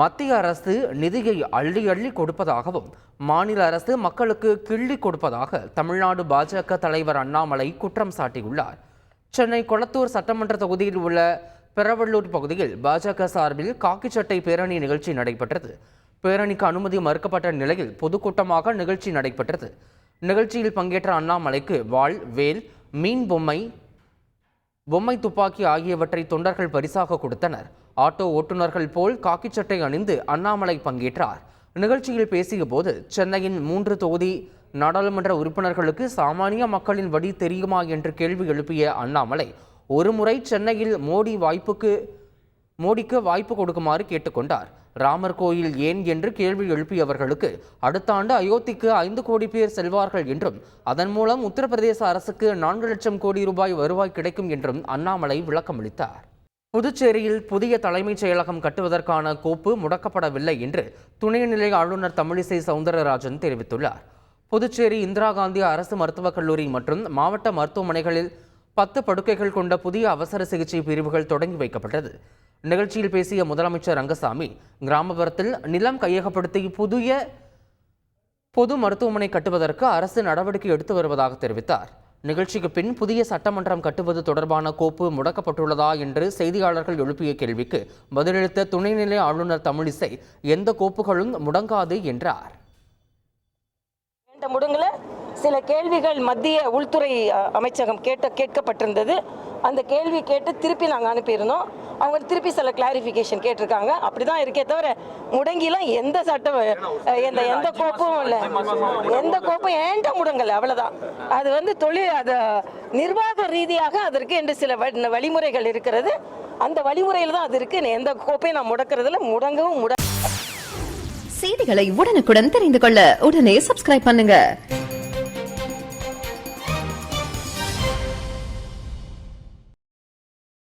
மத்திய அரசு நிதியை அள்ளி அள்ளி கொடுப்பதாகவும் மாநில அரசு மக்களுக்கு கிள்ளி கொடுப்பதாக தமிழ்நாடு பாஜக தலைவர் அண்ணாமலை குற்றம் சாட்டியுள்ளார். சென்னை கொளத்தூர் சட்டமன்ற தொகுதியில் உள்ள பெரவள்ளூர் பகுதியில் பாஜக சார்பில் காக்கி சட்டை பேரணி நிகழ்ச்சி நடைபெற்றது. பேரணிக்கு அனுமதி மறுக்கப்பட்ட நிலையில் பொதுக்கூட்டமாக நிகழ்ச்சி நடைபெற்றது. நிகழ்ச்சியில் பங்கேற்ற அண்ணாமலைக்கு வாள், வேல், மீன் பொம்மை துப்பாக்கி ஆகியவற்றை தொண்டர்கள் பரிசாக கொடுத்தனர். ஆட்டோ ஓட்டுநர்கள் போல் காக்கி சட்டை அணிந்து அண்ணாமலை பங்கேற்றார். நிகழ்ச்சியில் பேசிய போது சென்னையின் 3 தொகுதி நாடாளுமன்ற உறுப்பினர்களுக்கு சாமானிய மக்களின் வழி தெரியுமா என்று கேள்வி எழுப்பிய அண்ணாமலை, ஒருமுறை சென்னையில் மோடிக்கு வாய்ப்பு கொடுக்குமாறு கேட்டுக்கொண்டார். ராமர் கோயில் ஏன் என்று கேள்வி எழுப்பியவர்களுக்கு அடுத்த ஆண்டு அயோத்திக்கு 5 கோடி பேர் செல்வார்கள் என்றும் அதன் மூலம் உத்தரப்பிரதேச அரசுக்கு 4 லட்சம் கோடி ரூபாய் வருவாய் கிடைக்கும் என்றும் அண்ணாமலை விளக்கமளித்தார். புதுச்சேரியில் புதிய தலைமைச் செயலகம் கட்டுவதற்கான கோப்பு முடக்கப்படவில்லை என்று துணைநிலை ஆளுநர் தமிழிசை சவுந்தரராஜன் தெரிவித்துள்ளார். புதுச்சேரி இந்திரா காந்தி அரசு மருத்துவக் கல்லூரி மற்றும் மாவட்ட மருத்துவமனைகளில் 10 படுக்கைகள் கொண்ட புதிய அவசர சிகிச்சை பிரிவுகள் தொடங்கி வைக்கப்பட்டது. நிகழ்ச்சியில் பேசிய முதலமைச்சர் ரங்கசாமி, கிராமப்புறத்தில் நிலம் கையகப்படுத்தி புதிய பொது மருத்துவமனை கட்டுவதற்கு அரசு நடவடிக்கை எடுத்து வருவதாக தெரிவித்தார். நிகழ்ச்சிக்கு பின் புதிய சட்டமன்றம் கட்டுவது தொடர்பான கோப்பு முடக்கப்பட்டுள்ளதா என்று செய்தியாளர்கள் எழுப்பிய கேள்விக்கு பதிலளித்த துணைநிலை ஆளுநர் தமிழிசை, எந்த கோப்புகளும் முடங்காது என்றார். சில கேள்விகள் மத்திய உள்துறை அமைச்சகம் கேட்கப்பட்டிருந்தது. அந்த கேள்வி கேட்டு திருப்பி நாங்கள் அனுப்பியிருந்தோம். அவங்க திருப்பி சில கிளாரிஃபிகேஷன் கேட்டிருக்காங்க. அப்படிதான் இருக்கே தவிர முடங்கிலாம் எந்த சட்டம் எந்த கோப்பும் இல்லை. எந்த கோப்பும் ஏன்ட்ட முடங்கல, அவ்வளவுதான். அது அது நிர்வாக ரீதியாக அதற்கு என்று சில வழிமுறைகள் இருக்கிறது. அந்த வழிமுறையில் தான் அது இருக்கு. எந்த கோப்பையும் நான் முடக்கிறதுல முடங்கவும் செய்திகளை உடனுக்குடன் தெரிந்து கொள்ள உடனே சப்ஸ்கிரைப் பண்ணுங்க.